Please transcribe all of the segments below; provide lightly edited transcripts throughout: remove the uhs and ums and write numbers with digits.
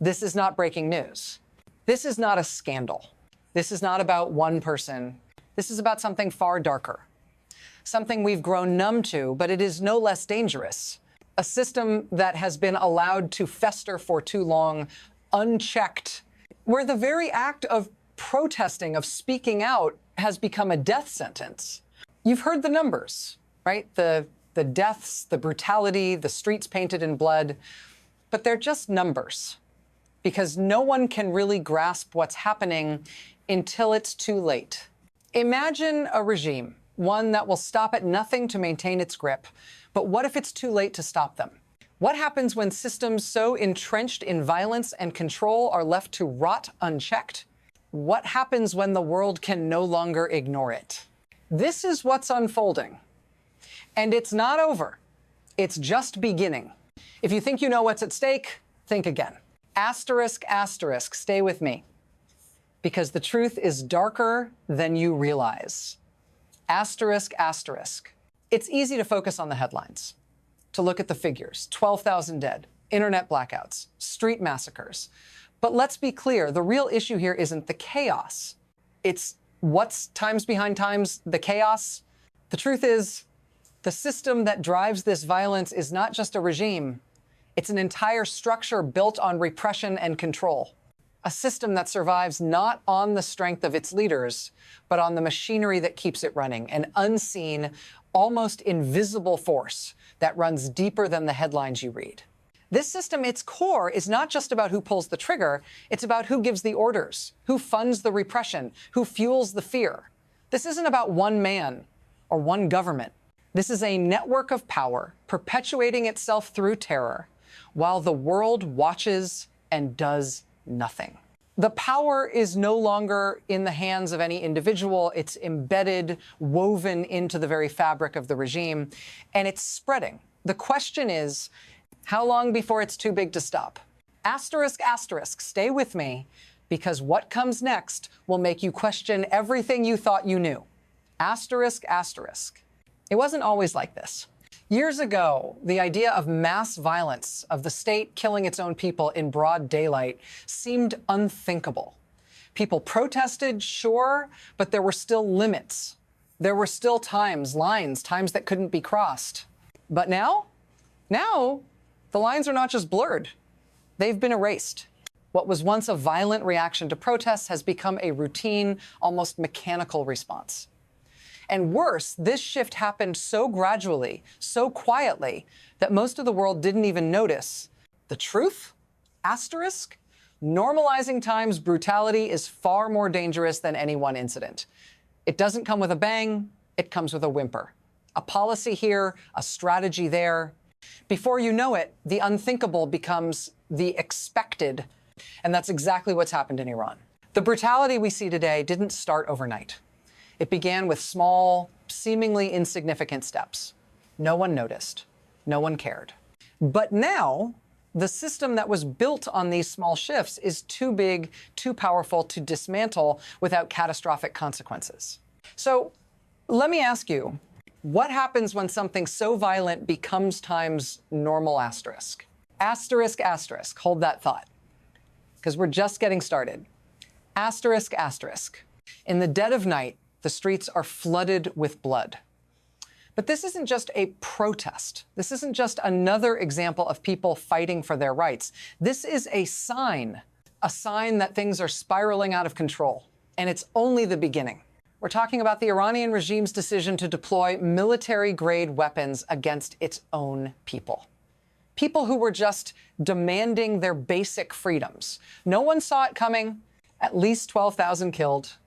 This is not breaking news. This is not a scandal. This is not about one person. This is about something far darker. Something we've grown numb to, but it is no less dangerous. A system that has been allowed to fester for too long, unchecked, where the very act of protesting, of speaking out, has become a death sentence. You've heard the numbers, right? The deaths, the brutality, the streets painted in blood, but they're just numbers, because no one can really grasp what's happening until it's too late. Imagine a regime, one that will stop at nothing to maintain its grip. But what if it's too late to stop them? What happens when systems so entrenched in violence and control are left to rot unchecked? What happens when the world can no longer ignore it? This is what's unfolding. And it's not over. It's just beginning. If you think you know what's at stake, think again. Asterisk, asterisk, stay with me. Because the truth is darker than you realize. Asterisk, asterisk. It's easy to focus on the headlines, to look at the figures, 12,000 dead, internet blackouts, street massacres. But let's be clear, the real issue here isn't the chaos. It's what's times behind times the chaos. The truth is, the system that drives this violence is not just a regime. It's an entire structure built on repression and control. A system that survives not on the strength of its leaders, but on the machinery that keeps it running, an unseen, almost invisible force that runs deeper than the headlines you read. This system, its core, is not just about who pulls the trigger, it's about who gives the orders, who funds the repression, who fuels the fear. This isn't about one man or one government. This is a network of power perpetuating itself through terror, while the world watches and does nothing. The power is no longer in the hands of any individual. It's embedded, woven into the very fabric of the regime, and it's spreading. The question is, how long before it's too big to stop? Asterisk, asterisk, stay with me, because what comes next will make you question everything you thought you knew. Asterisk, asterisk. It wasn't always like this. Years ago, the idea of mass violence, of the state killing its own people in broad daylight, seemed unthinkable. People protested, sure, but there were still limits. There were still times that couldn't be crossed. But now, the lines are not just blurred. They've been erased. What was once a violent reaction to protests has become a routine, almost mechanical response. And worse, this shift happened so gradually, so quietly, that most of the world didn't even notice. The truth? Asterisk? Normalizing time's brutality is far more dangerous than any one incident. It doesn't come with a bang, it comes with a whimper. A policy here, a strategy there. Before you know it, the unthinkable becomes the expected. And that's exactly what's happened in Iran. The brutality we see today didn't start overnight. It began with small, seemingly insignificant steps. No one noticed. No one cared. But now, the system that was built on these small shifts is too big, too powerful to dismantle without catastrophic consequences. So let me ask you, what happens when something so violent becomes time's normal asterisk? Asterisk, asterisk. Hold that thought, because we're just getting started. Asterisk, asterisk. In the dead of night, the streets are flooded with blood. But this isn't just a protest. This isn't just another example of people fighting for their rights. This is a sign that things are spiraling out of control. And it's only the beginning. We're talking about the Iranian regime's decision to deploy military-grade weapons against its own people. People who were just demanding their basic freedoms. No one saw it coming. At least 12,000 killed.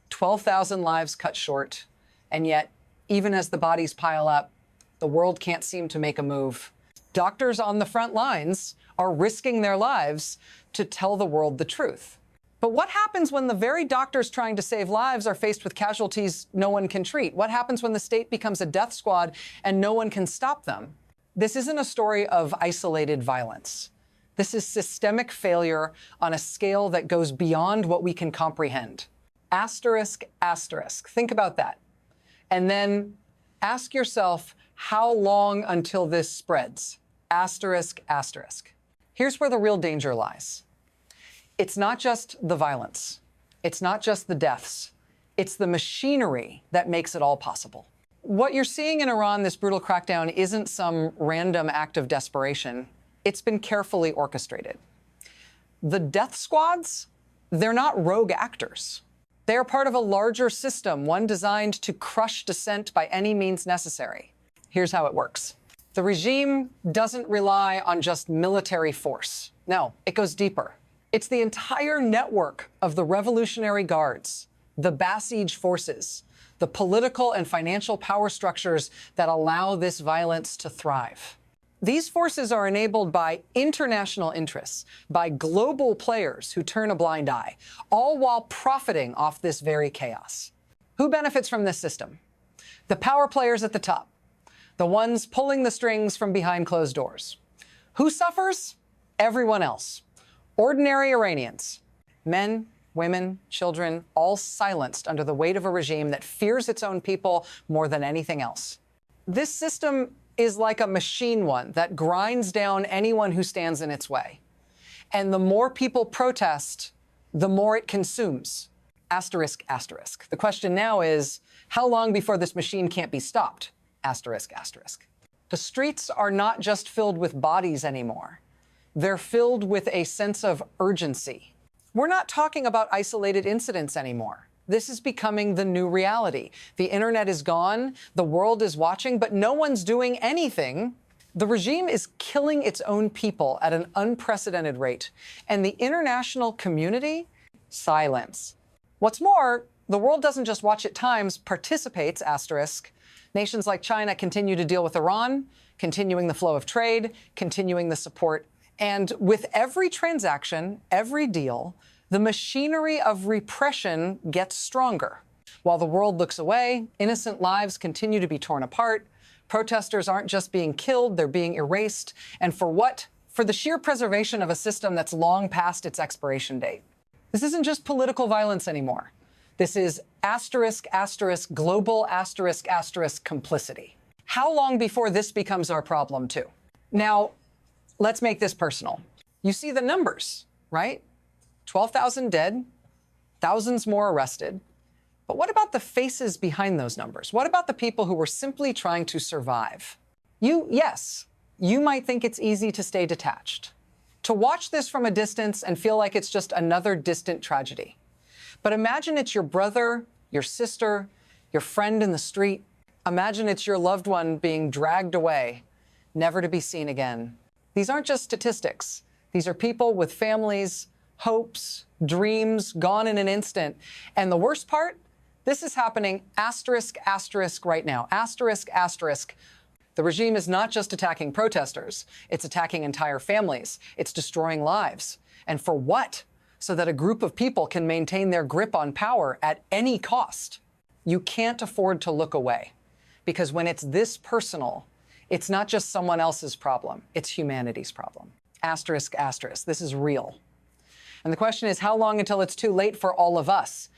12,000 lives cut short, and yet, even as the bodies pile up, the world can't seem to make a move. Doctors on the front lines are risking their lives to tell the world the truth. But what happens when the very doctors trying to save lives are faced with casualties no one can treat? What happens when the state becomes a death squad and no one can stop them? This isn't a story of isolated violence. This is systemic failure on a scale that goes beyond what we can comprehend. Asterisk, asterisk. Think about that. And then ask yourself, how long until this spreads? Asterisk, asterisk. Here's where the real danger lies. It's not just the violence. It's not just the deaths. It's the machinery that makes it all possible. What you're seeing in Iran, this brutal crackdown, isn't some random act of desperation. It's been carefully orchestrated. The death squads, they're not rogue actors. They are part of a larger system, one designed to crush dissent by any means necessary. Here's how it works. The regime doesn't rely on just military force. No, it goes deeper. It's the entire network of the Revolutionary Guards, the Basij forces, the political and financial power structures that allow this violence to thrive. These forces are enabled by international interests, by global players who turn a blind eye, all while profiting off this very chaos. Who benefits from this system? The power players at the top, the ones pulling the strings from behind closed doors. Who suffers? Everyone else. Ordinary Iranians, men, women, children, all silenced under the weight of a regime that fears its own people more than anything else. This system is like a machine one that grinds down anyone who stands in its way. And the more people protest, the more it consumes. Asterisk, asterisk. The question now is, how long before this machine can't be stopped? Asterisk, asterisk. The streets are not just filled with bodies anymore. They're filled with a sense of urgency. We're not talking about isolated incidents anymore. This is becoming the new reality. The internet is gone, the world is watching, but no one's doing anything. The regime is killing its own people at an unprecedented rate. And the international community? Silence. What's more, the world doesn't just watch at times, participates, asterisk. Nations like China continue to deal with Iran, continuing the flow of trade, continuing the support. And with every transaction, every deal, the machinery of repression gets stronger. While the world looks away, innocent lives continue to be torn apart. Protesters aren't just being killed, they're being erased. And for what? For the sheer preservation of a system that's long past its expiration date. This isn't just political violence anymore. This is asterisk, asterisk, global asterisk, asterisk complicity. How long before this becomes our problem, too? Now, let's make this personal. You see the numbers, right? 12,000 dead, thousands more arrested. But what about the faces behind those numbers? What about the people who were simply trying to survive? Yes, you might think it's easy to stay detached, to watch this from a distance and feel like it's just another distant tragedy. But imagine it's your brother, your sister, your friend in the street. Imagine it's your loved one being dragged away, never to be seen again. These aren't just statistics. These are people with families, hopes, dreams gone in an instant. And the worst part, this is happening asterisk, asterisk right now. Asterisk, asterisk. The regime is not just attacking protesters. It's attacking entire families. It's destroying lives. And for what? So that a group of people can maintain their grip on power at any cost. You can't afford to look away. Because when it's this personal, it's not just someone else's problem. It's humanity's problem. Asterisk, asterisk. This is real. And the question is, how long until it's too late for all of us?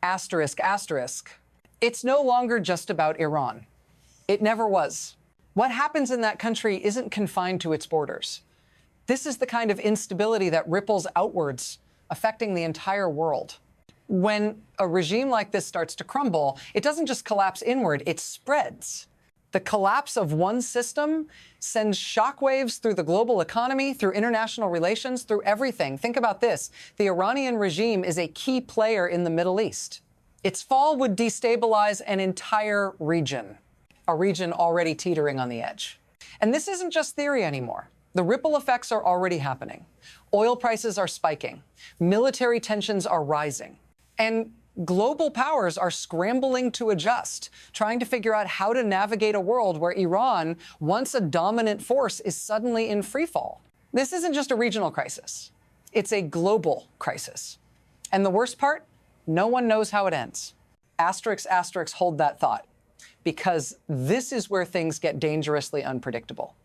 Asterisk, asterisk. It's no longer just about Iran. It never was. What happens in that country isn't confined to its borders. This is the kind of instability that ripples outwards, affecting the entire world. When a regime like this starts to crumble, it doesn't just collapse inward, it spreads. The collapse of one system sends shockwaves through the global economy, through international relations, through everything. Think about this. The Iranian regime is a key player in the Middle East. Its fall would destabilize an entire region, a region already teetering on the edge. And this isn't just theory anymore. The ripple effects are already happening. Oil prices are spiking. Military tensions are rising. And global powers are scrambling to adjust, trying to figure out how to navigate a world where Iran, once a dominant force, is suddenly in freefall. This isn't just a regional crisis. It's a global crisis. And the worst part, no one knows how it ends. Asterisks, asterisks, hold that thought, because this is where things get dangerously unpredictable.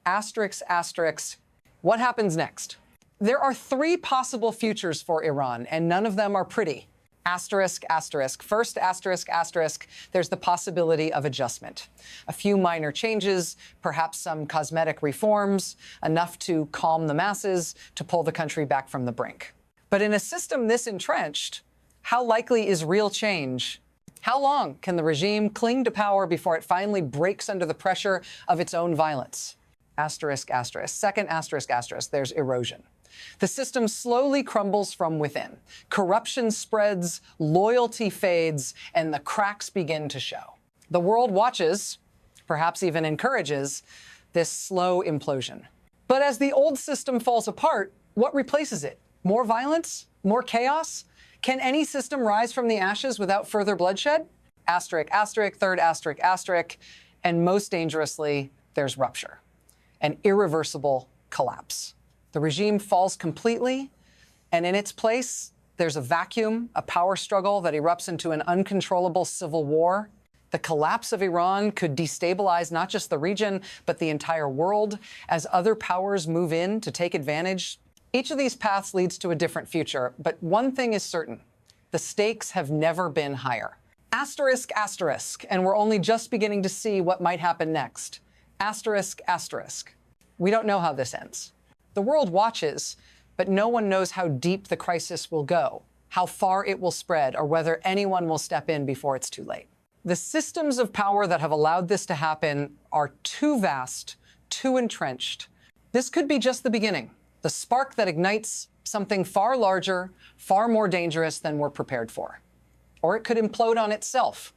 Asterisks, asterisks, what happens next? There are three possible futures for Iran, and none of them are pretty. Asterisk, asterisk. First, asterisk, asterisk, there's the possibility of adjustment. A few minor changes, perhaps some cosmetic reforms, enough to calm the masses, to pull the country back from the brink. But in a system this entrenched, how likely is real change? How long can the regime cling to power before it finally breaks under the pressure of its own violence? Asterisk, asterisk. Second asterisk, asterisk. There's erosion. The system slowly crumbles from within. Corruption spreads, loyalty fades, and the cracks begin to show. The world watches, perhaps even encourages, this slow implosion. But as the old system falls apart, what replaces it? More violence? More chaos? Can any system rise from the ashes without further bloodshed? Asterisk, asterisk, third asterisk, asterisk, and most dangerously, there's rupture, an irreversible collapse. The regime falls completely, and in its place, there's a vacuum, a power struggle that erupts into an uncontrollable civil war. The collapse of Iran could destabilize not just the region, but the entire world as other powers move in to take advantage. Each of these paths leads to a different future, but one thing is certain. The stakes have never been higher. Asterisk, asterisk, and we're only just beginning to see what might happen next. Asterisk, asterisk. We don't know how this ends. The world watches, but no one knows how deep the crisis will go, how far it will spread, or whether anyone will step in before it's too late. The systems of power that have allowed this to happen are too vast, too entrenched. This could be just the beginning, the spark that ignites something far larger, far more dangerous than we're prepared for. Or it could implode on itself,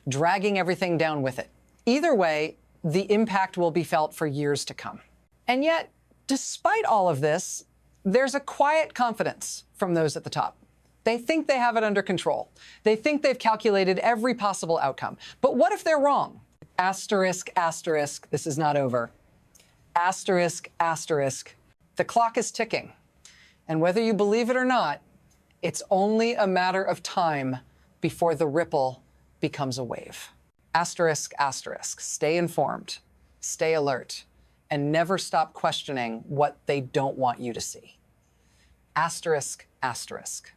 dragging everything down with it. Either way, the impact will be felt for years to come. And yet, despite all of this, there's a quiet confidence from those at the top. They think they have it under control. They think they've calculated every possible outcome. But what if they're wrong? Asterisk, asterisk, this is not over. Asterisk, asterisk, the clock is ticking. And whether you believe it or not, it's only a matter of time before the ripple becomes a wave. Asterisk, asterisk, stay informed, stay alert, and never stop questioning what they don't want you to see. Asterisk, asterisk.